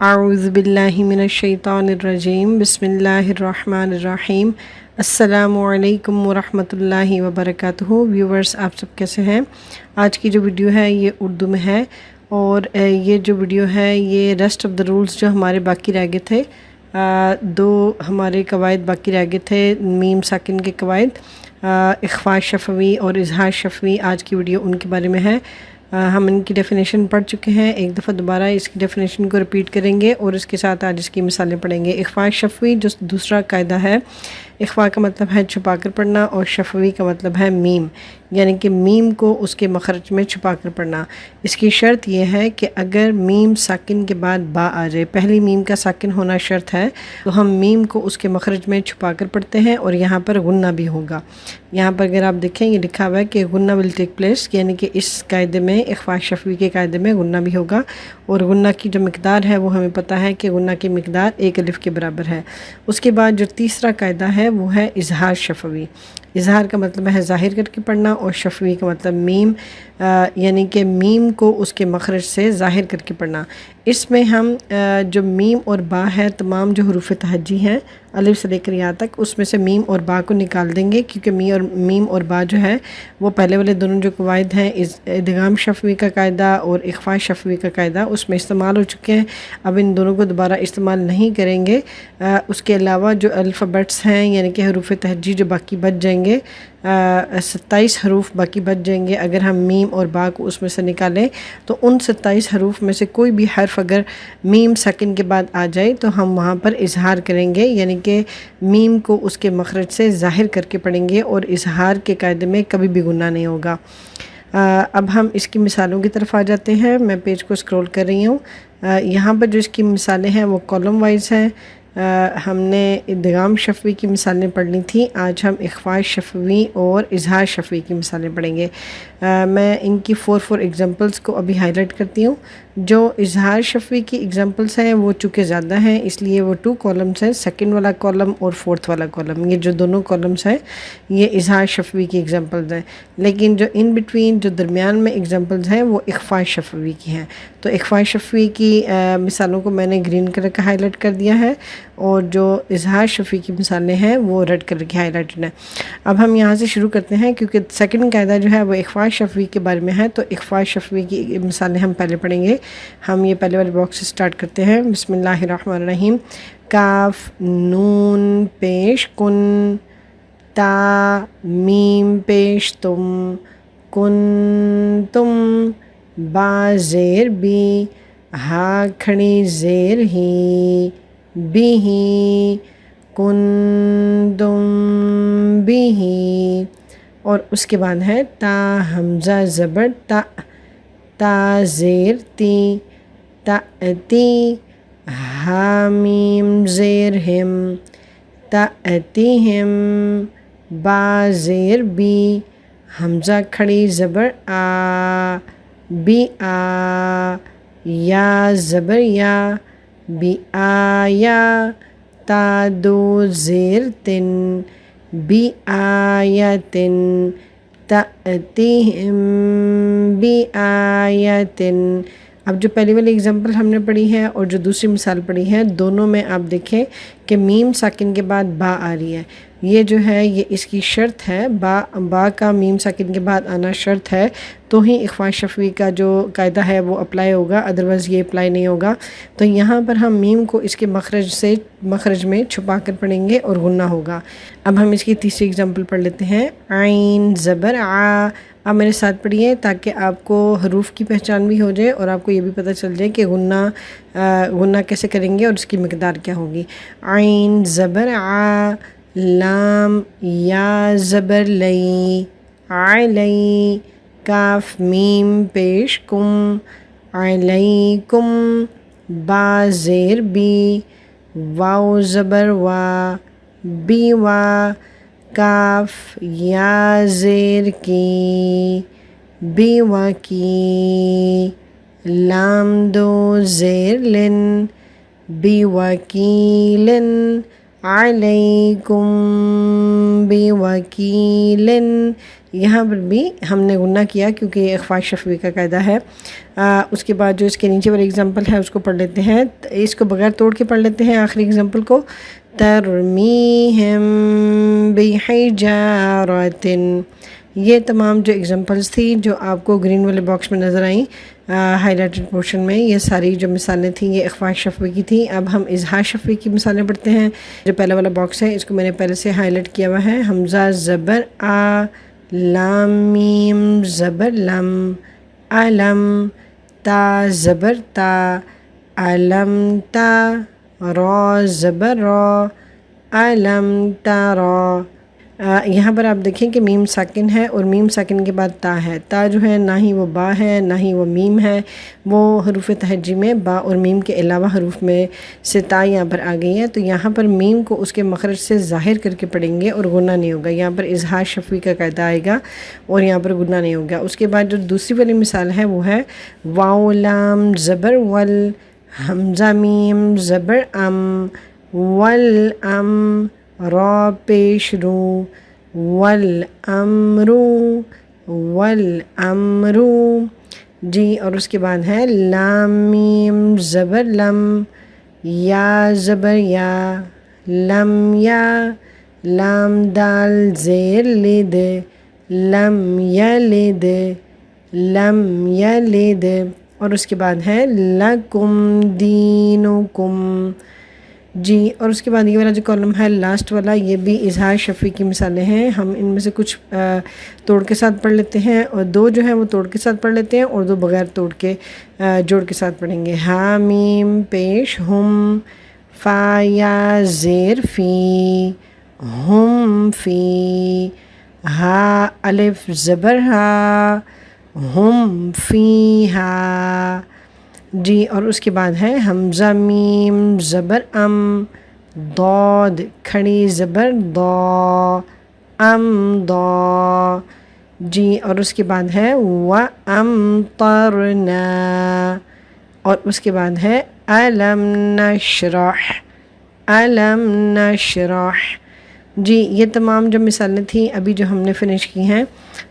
اعوذ باللہ من الشیطان الرجیم بسم اللہ الرحمن الرحیم۔ السلام علیکم ورحمۃ اللہ وبرکاتہ۔ ویورز، آپ سب کیسے ہیں؟ آج کی جو ویڈیو ہے یہ اردو میں ہے، اور یہ جو ویڈیو ہے یہ ریسٹ آف دا رولز جو ہمارے باقی رہ گئے تھے، دو ہمارے قواعد باقی رہ گئے تھے، میم ساکن کے قواعد، اخفاء شفوی اور اظہار شفوی۔ آج کی ویڈیو ان کے بارے میں ہے۔ ہم ان کی ڈیفینیشن پڑھ چکے ہیں، ایک دفعہ دوبارہ اس کی ڈیفینیشن کو رپیٹ کریں گے اور اس کے ساتھ آج اس کی مثالیں پڑھیں گے۔ اخفاء شفوی جو دوسرا قاعدہ ہے، اخفاء کا مطلب ہے چھپا کر پڑھنا، اور شفوی کا مطلب ہے میم، یعنی کہ میم کو اس کے مخرج میں چھپا کر پڑھنا۔ اس کی شرط یہ ہے کہ اگر میم ساکن کے بعد با آ جائے، پہلی میم کا ساکن ہونا شرط ہے، تو ہم میم کو اس کے مخرج میں چھپا کر پڑھتے ہیں، اور یہاں پر غنہ بھی ہوگا۔ یہاں پر اگر آپ دیکھیں یہ لکھا ہوا ہے کہ غنہ ول ٹیک پلیس، یعنی کہ اس قاعدے میں، اخفاء شفوی کے قاعدے میں غنہ بھی ہوگا، اور غنہ کی جو مقدار ہے وہ ہمیں پتہ ہے کہ غنہ کی مقدار 1 الف کے برابر ہے۔ اس کے بعد جو تیسرا قاعدہ ہے وہ ہے اظہار شفوی۔ اظہار کا مطلب ہے ظاہر کر کے پڑھنا، اور شفوی کا مطلب میم، یعنی کہ میم کو اس کے مخرج سے ظاہر کر کے پڑھنا۔ اس میں ہم جو میم اور با ہے، تمام جو حروف تہجی ہیں الف سے لے کر یہاں تک، اس میں سے میم اور با کو نکال دیں گے، کیونکہ میم اور با جو ہے وہ پہلے والے دونوں جو قواعد ہیں، ادغام شفوی کا قاعدہ اور اخفاء شفوی کا قاعدہ، اس میں استعمال ہو چکے ہیں۔ اب ان دونوں کو دوبارہ استعمال نہیں کریں گے۔ اس کے علاوہ جو الفابیٹس ہیں، یعنی کہ حروف تہجی جو باقی بچ جائیں گے، 27 حروف باقی بچ جائیں گے، اگر ہم میم اور با کو اس میں سے نکالیں تو ان 27 حروف میں سے کوئی بھی حرف اگر میم ساکن کے بعد آ جائے تو ہم وہاں پر اظہار کریں گے، یعنی کہ میم کو اس کے مخرج سے ظاہر کر کے پڑھیں گے، اور اظہار کے قاعدے میں کبھی بھی گناہ نہیں ہوگا۔ اب ہم اس کی مثالوں کی طرف آ جاتے ہیں۔ میں پیج کو سکرول کر رہی ہوں۔ یہاں پر جو اس کی مثالیں ہیں وہ کالم وائز ہیں۔ ہم نے ادغام شفوی کی مثالیں پڑھنی تھیں، آج ہم اخفاء شفوی اور اظہار شفوی کی مثالیں پڑھیں گے۔ میں ان کی 4 ایگزامپلس کو ابھی ہائی لائٹ کرتی ہوں۔ جو اظہار شفوی کی ایگزامپلس ہیں وہ چونکہ زیادہ ہیں، اس لیے وہ 2 کالمس ہیں، سیکنڈ والا کالم اور 4تھ والا کالم، یہ جو دونوں کالمس ہیں یہ اظہار شفوی کی ایگزامپلز ہیں، لیکن جو ان بٹوین جو درمیان میں ایگزامپلز ہیں وہ اخفاء شفوی کی ہیں۔ تو اخفاء شفوی کی مثالوں کو میں نے گرین کلر کا ہائی لائٹ کر دیا ہے، اور جو اظہار شفوی کی مثالیں ہیں وہ ریڈ کلر کی ہائی لائٹڈ ہیں۔ اب ہم یہاں سے شروع کرتے ہیں، کیونکہ سیکنڈ قاعدہ جو ہے وہ اخفاء شفوی کے بارے میں ہے، تو اخفاء شفوی کی مثالیں ہم پہلے پڑھیں گے۔ ہم یہ پہلے والے باکس سے سٹارٹ کرتے ہیں۔ بسم اللہ الرحمن الرحیم۔ کاف نون پیش کن، تا میم پیش تم، کن تم، با زیر بی، ہا کھڑی زیر ہی، بھی ہی، کن تم بھی ہی۔ اور اس کے بعد ہے تا حمزہ زبر تا، تا زیر تی، تأتی، ہا میم زیر ہم، تأتیہم، با زیر بی، حمزہ کھڑی زبر آ، بی آ، یا زبر یا، بی آیا، تا دو زیر تن، بی آیتن، تأتیہم بی آیتن۔ اب جو پہلی والی اگزامپل ہم نے پڑھی ہے اور جو دوسری مثال پڑھی ہے، دونوں میں آپ دیکھیں کہ میم ساکن کے بعد با آ رہی ہے۔ یہ جو ہے یہ اس کی شرط ہے، با کا میم ساکن کے بعد آنا شرط ہے، تو ہی اخفاء شفوی کا جو قاعدہ ہے وہ اپلائی ہوگا، ادروائز یہ اپلائی نہیں ہوگا۔ تو یہاں پر ہم میم کو اس کے مخرج میں چھپا کر پڑھیں گے اور غنہ ہوگا۔ اب ہم اس کی تیسری اگزامپل پڑھ لیتے ہیں۔ عین زبر آ، آپ میرے ساتھ پڑھیے تاکہ آپ کو حروف کی پہچان بھی ہو جائے اور آپ کو یہ بھی پتہ چل جائے کہ غنہ کیسے کریں گے اور اس کی مقدار کیا ہوگی۔ عین زبر آ، لام یا زبر لئی، علی، کاف میم پیش کم، علیکم، با زیر بی، واو زبر وا، بی وا، کاف یا زیر کی، بی وا کی، لام دو زیر لن، بی وکیلن، علیکم بی وکیلن، یہاں پر بھی ہم نے غنہ کیا کیونکہ یہ اخفاء شفوی کا قاعدہ ہے۔ اس کے بعد جو اس کے نیچے والی ایگزامپل ہے اس کو پڑھ لیتے ہیں، اس کو بغیر توڑ کے پڑھ لیتے ہیں آخری ایگزامپل کو۔ ترمیہم بحجارۃ، یہ تمام جو ایگزامپلس تھی جو آپ کو گرین والے باکس میں نظر آئیں ہائی لائٹڈ پورشن میں، یہ ساری جو مثالیں تھیں یہ اخفاء شفوی کی تھیں۔ اب ہم اظہار شفوی کی مثالیں پڑھتے ہیں۔ جو پہلا والا باکس ہے اس کو میں نے پہلے سے ہائی لائٹ کیا ہوا ہے۔ حمزہ زبر آ، لام میم زبر لم، علم، تا زبر تا، علم تا، را زبر را، علم تارا۔ یہاں پر آپ دیکھیں کہ میم ساکن ہے اور میم ساکن کے بعد تا ہے۔ تا جو ہے نہ ہی وہ با ہے نہ ہی وہ میم ہے، وہ حروف تہجی میں با اور میم کے علاوہ حروف میں سے تا یہاں پر آ گئی ہے، تو یہاں پر میم کو اس کے مخرج سے ظاہر کر کے پڑھیں گے اور غنہ نہیں ہوگا۔ یہاں پر اظہار شفوی کا قاعدہ آئے گا اور یہاں پر غنہ نہیں ہوگا۔ اس کے بعد جو دوسری والی مثال ہے وہ ہے واو لام زبر ول، حمزہ میم زبر ام، والام، را پیش رو، والامرو، والامرو۔ جی اور اس کے بعد ہے لام میم زبر لم، یا زبر یا، لم یا، لام دال زیر لد، لم یلد، لم یلد۔ اور اس کے بعد ہے لکم دینکم۔ جی اور اس کے بعد یہ والا جو کالم ہے لاسٹ والا، یہ بھی اظہار شفوی کی مثالیں ہیں۔ ہم ان میں سے کچھ توڑ کے ساتھ پڑھ لیتے ہیں اور دو جو ہیں وہ توڑ کے ساتھ پڑھ لیتے ہیں اور دو بغیر توڑ کے جوڑ کے ساتھ پڑھیں گے۔ ہا میم پیش ہم، فا یا زیر فی، ہم فی، ہا الف زبر ہا، ہم فی ہا۔ جی اور اس کے بعد ہے حمزہ میم زبر ام، ضاد کھڑی زبر ضا، ام ضا۔ جی اور اس کے بعد ہے وَأَمْطَرْنَا، اور اس کے بعد ہے أَلَمْ نَشْرَحْ، أَلَمْ نَشْرَحْ۔ جی یہ تمام جو مثالیں تھیں ابھی جو ہم نے فنش کی ہیں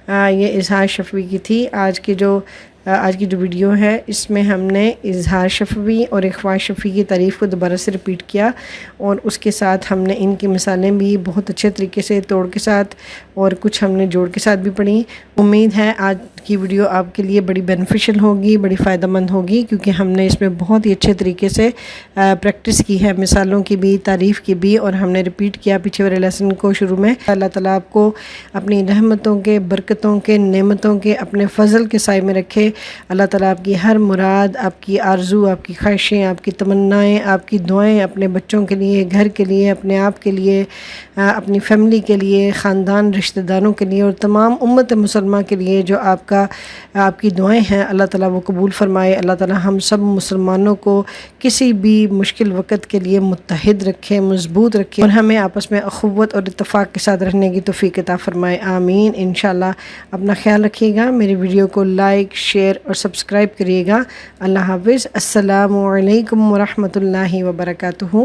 یہ اظہار شفوی کی تھی۔ آج کی جو ویڈیو ہے اس میں ہم نے اظہار شفوی اور اخفاء شفوی کی تعریف کو دوبارہ سے رپیٹ کیا اور اس کے ساتھ ہم نے ان کی مثالیں بھی بہت اچھے طریقے سے توڑ کے ساتھ اور کچھ ہم نے جوڑ کے ساتھ بھی پڑھی۔ امید ہے آج کی ویڈیو آپ کے لیے بڑی بینیفیشل ہوگی، بڑی فائدہ مند ہوگی، کیونکہ ہم نے اس میں بہت ہی اچھے طریقے سے پریکٹس کی ہے، مثالوں کی بھی تعریف کی بھی، اور ہم نے رپیٹ کیا پیچھے والے لیسن کو شروع میں۔ اللہ تعالیٰ آپ کو اپنی رحمتوں کے، برکتوں کے، نعمتوں کے، اپنے فضل کے سائے میں رکھے۔ اللہ تعالیٰ آپ کی ہر مراد، آپ کی آرزو، آپ کی خواہشیں، آپ کی تمنائیں، آپ کی دعائیں اپنے بچوں کے لیے، گھر کے لیے، اپنے آپ کے لیے، اپنی فیملی کے لیے، خاندان رشتہ داروں کے لیے اور تمام امت مسلمہ کے لیے جو آپ کی دعائیں ہیں، اللہ تعالیٰ وہ قبول فرمائے۔ اللہ تعالیٰ ہم سب مسلمانوں کو کسی بھی مشکل وقت کے لیے متحد رکھے، مضبوط رکھے اور ہمیں آپس میں اخوت اور اتفاق کے ساتھ رہنے کی توفیق عطا فرمائے، آمین۔ انشاءاللہ اپنا خیال رکھیے گا، میری ویڈیو کو لائک، شیئر اور سبسکرائب کریے گا۔ اللہ حافظ، السلام علیکم ورحمۃ اللہ وبرکاتہ۔